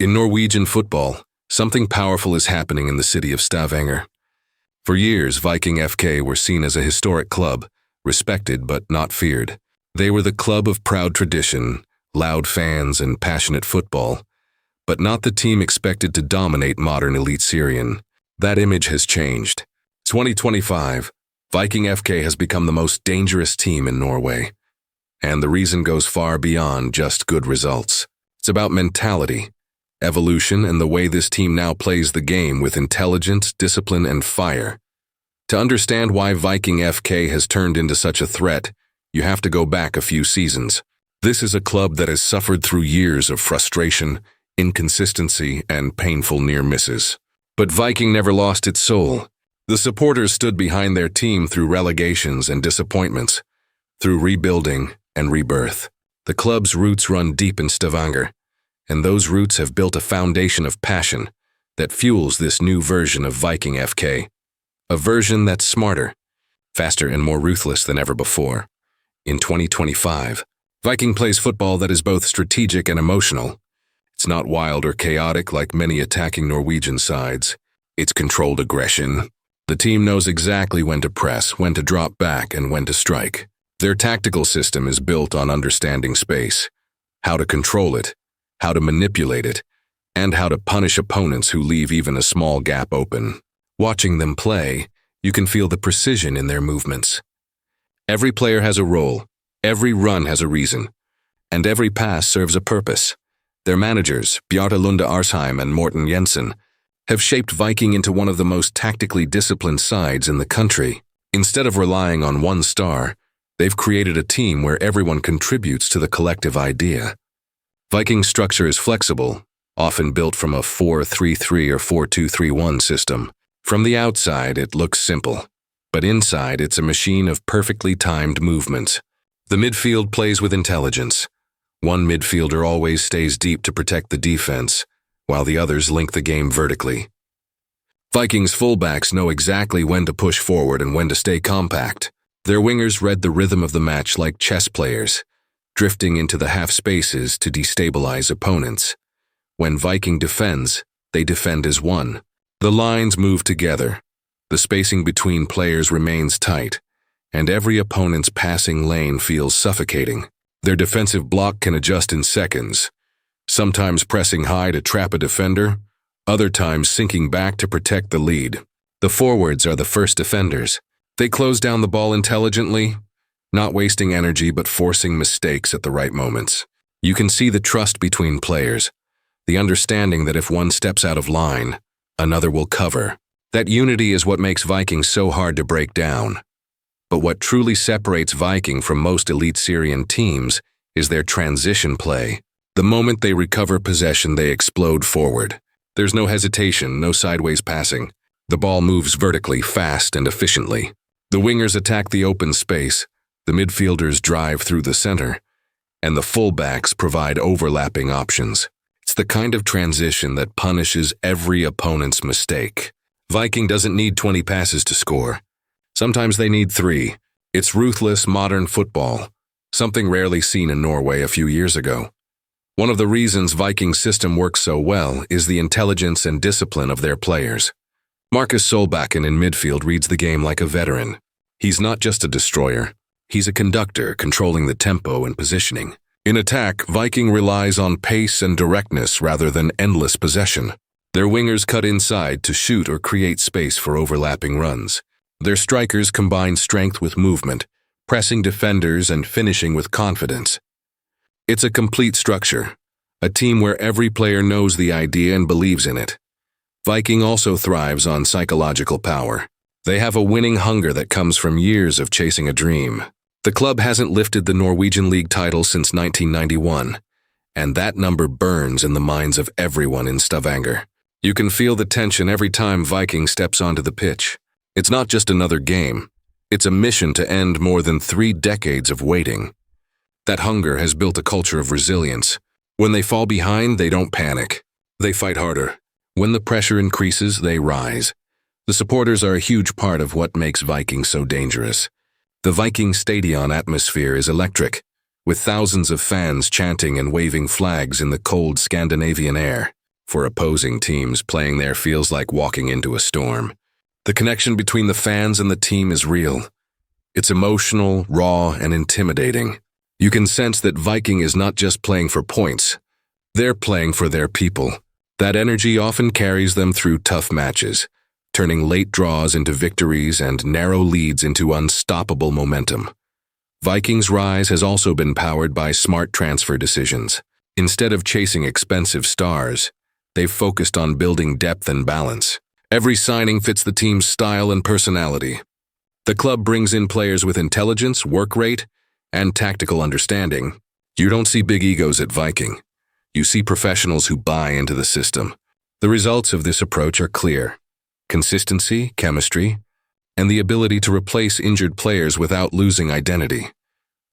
In Norwegian football, something powerful is happening in the city of Stavanger. For years, Viking FK were seen as a historic club, respected but not feared. They were the club of proud tradition, loud fans, and passionate football, but not the team expected to dominate modern Eliteserien. That image has changed. 2025, Viking FK has become the most dangerous team in Norway. And the reason goes far beyond just good results. It's about mentality, evolution, and the way this team now plays the game with intelligence, discipline, and fire. To understand why Viking FK has turned into such a threat, you have to go back a few seasons. This is a club that has suffered through years of frustration, inconsistency, and painful near misses. But Viking never lost its soul. The supporters stood behind their team through relegations and disappointments, through rebuilding and rebirth. The club's roots run deep in Stavanger, and those roots have built a foundation of passion that fuels this new version of Viking FK. A version that's smarter, faster, and more ruthless than ever before. In 2025, Viking plays football that is both strategic and emotional. It's not wild or chaotic like many attacking Norwegian sides. It's controlled aggression. The team knows exactly when to press, when to drop back, and when to strike. Their tactical system is built on understanding space, how to control it, how to manipulate it, and how to punish opponents who leave even a small gap open. Watching them play, you can feel the precision in their movements. Every player has a role, every run has a reason, and every pass serves a purpose. Their managers, Bjarte Lunde Arsheim and Morten Jensen, have shaped Viking into one of the most tactically disciplined sides in the country. Instead of relying on one star, they've created a team where everyone contributes to the collective idea. Viking's structure is flexible, often built from a 4-3-3 or 4-2-3-1 system. From the outside, it looks simple, but inside it's a machine of perfectly timed movements. The midfield plays with intelligence. One midfielder always stays deep to protect the defense, while the others link the game vertically. Viking's fullbacks know exactly when to push forward and when to stay compact. Their wingers read the rhythm of the match like chess players, drifting into the half spaces to destabilize opponents. When Viking defends, they defend as one. The lines move together, the spacing between players remains tight, and every opponent's passing lane feels suffocating. Their defensive block can adjust in seconds, sometimes pressing high to trap a defender, other times sinking back to protect the lead. The forwards are the first defenders. They close down the ball intelligently, not wasting energy but forcing mistakes at the right moments. You can see the trust between players, the understanding that if one steps out of line, another will cover. That unity is what makes Viking so hard to break down. But what truly separates Viking from most Eliteserien teams is their transition play. The moment they recover possession, they explode forward. There's no hesitation, no sideways passing. The ball moves vertically, fast and efficiently. The wingers attack the open space, the midfielders drive through the center, and the fullbacks provide overlapping options. It's the kind of transition that punishes every opponent's mistake. Viking doesn't need 20 passes to score. Sometimes they need 3. It's ruthless, modern football, something rarely seen in Norway a few years ago. One of the reasons Viking's system works so well is the intelligence and discipline of their players. Marcus Solbakken in midfield reads the game like a veteran. He's not just a destroyer. He's a conductor, controlling the tempo and positioning. In attack, Viking relies on pace and directness rather than endless possession. Their wingers cut inside to shoot or create space for overlapping runs. Their strikers combine strength with movement, pressing defenders and finishing with confidence. It's a complete structure, a team where every player knows the idea and believes in it. Viking also thrives on psychological power. They have a winning hunger that comes from years of chasing a dream. The club hasn't lifted the Norwegian League title since 1991, and that number burns in the minds of everyone in Stavanger. You can feel the tension every time Viking steps onto the pitch. It's not just another game. It's a mission to end more than 3 decades of waiting. That hunger has built a culture of resilience. When they fall behind, they don't panic. They fight harder. When the pressure increases, they rise. The supporters are a huge part of what makes Viking so dangerous. The Viking Stadion atmosphere is electric, with thousands of fans chanting and waving flags in the cold Scandinavian air. For opposing teams, playing there feels like walking into a storm. The connection between the fans and the team is real. It's emotional, raw, and intimidating. You can sense that Viking is not just playing for points. They're playing for their people. That energy often carries them through tough matches, turning late draws into victories and narrow leads into unstoppable momentum. Vikings' rise has also been powered by smart transfer decisions. Instead of chasing expensive stars, they've focused on building depth and balance. Every signing fits the team's style and personality. The club brings in players with intelligence, work rate, and tactical understanding. You don't see big egos at Viking. You see professionals who buy into the system. The results of this approach are clear: consistency, chemistry, and the ability to replace injured players without losing identity.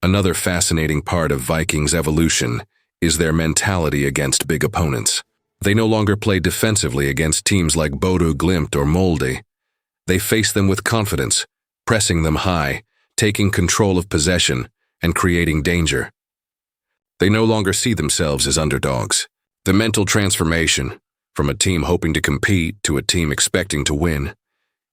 Another fascinating part of Vikings' evolution is their mentality against big opponents. They no longer play defensively against teams like Bodø Glimt or Molde. They face them with confidence, pressing them high, taking control of possession, and creating danger. They no longer see themselves as underdogs. The mental transformation, from a team hoping to compete to a team expecting to win,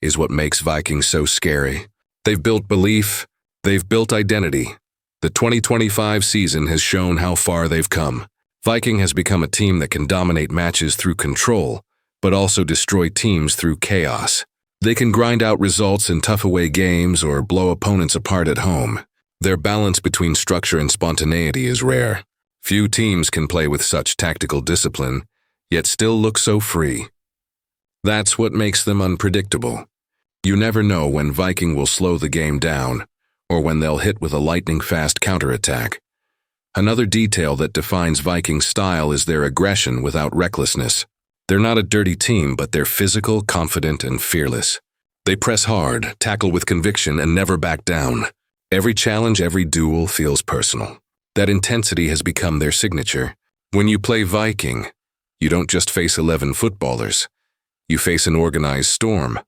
is what makes Vikings so scary. They've built belief, they've built identity. The 2025 season has shown how far they've come. Viking has become a team that can dominate matches through control, but also destroy teams through chaos. They can grind out results in tough away games or blow opponents apart at home. Their balance between structure and spontaneity is rare. Few teams can play with such tactical discipline, yet still look so free. That's what makes them unpredictable. You never know when Viking will slow the game down, or when they'll hit with a lightning-fast counterattack. Another detail that defines Viking style is their aggression without recklessness. They're not a dirty team, but they're physical, confident, and fearless. They press hard, tackle with conviction, and never back down. Every challenge, every duel feels personal. That intensity has become their signature. When you play Viking, you don't just face 11 footballers. You face an organized storm.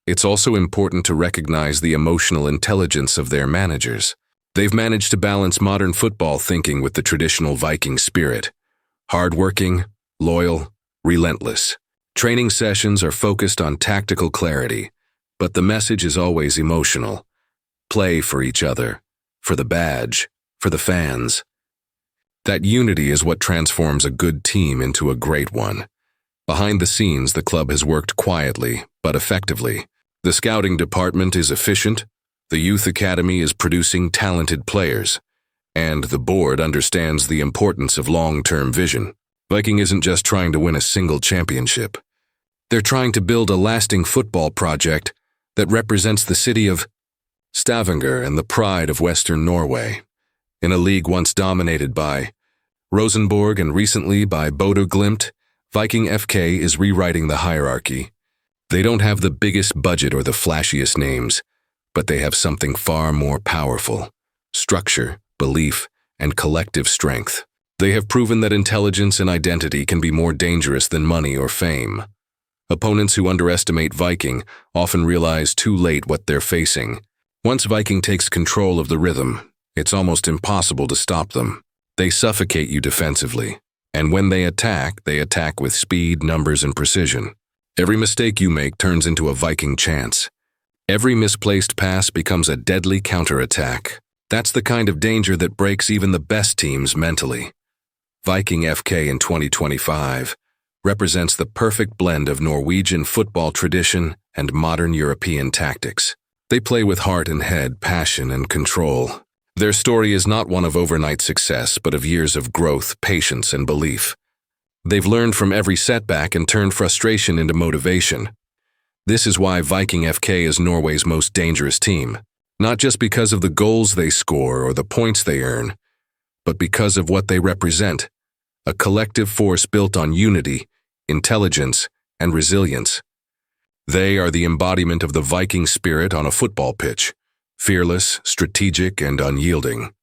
It's also important to recognize the emotional intelligence of their managers. They've managed to balance modern football thinking with the traditional Viking spirit. Hardworking, loyal, relentless. Training sessions are focused on tactical clarity, but the message is always emotional. Play for each other, for the badge, for the fans. That unity is what transforms a good team into a great one. Behind the scenes, the club has worked quietly, but effectively. The scouting department is efficient, the youth academy is producing talented players, and the board understands the importance of long-term vision. Viking isn't just trying to win a single championship. They're trying to build a lasting football project that represents the city of Stavanger and the pride of Western Norway. In a league once dominated by Rosenborg and recently by Bodø Glimt, Viking FK is rewriting the hierarchy. They don't have the biggest budget or the flashiest names, but they have something far more powerful: structure, belief, and collective strength. They have proven that intelligence and identity can be more dangerous than money or fame. Opponents who underestimate Viking often realize too late what they're facing. Once Viking takes control of the rhythm, it's almost impossible to stop them. They suffocate you defensively, and when they attack with speed, numbers, and precision. Every mistake you make turns into a Viking chance. Every misplaced pass becomes a deadly counterattack. That's the kind of danger that breaks even the best teams mentally. Viking FK in 2025 represents the perfect blend of Norwegian football tradition and modern European tactics. They play with heart and head, passion and control. Their story is not one of overnight success, but of years of growth, patience, and belief. They've learned from every setback and turned frustration into motivation. This is why Viking FK is Norway's most dangerous team, not just because of the goals they score or the points they earn, but because of what they represent: a collective force built on unity, intelligence, and resilience. They are the embodiment of the Viking spirit on a football pitch, fearless, strategic, and unyielding.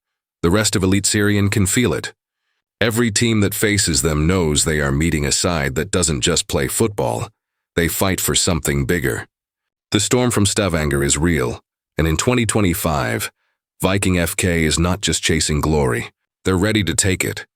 The rest of Eliteserien can feel it. Every team that faces them knows they are meeting a side that doesn't just play football. They fight for something bigger. The storm from Stavanger is real, and in 2025, Viking FK is not just chasing glory. They're ready to take it.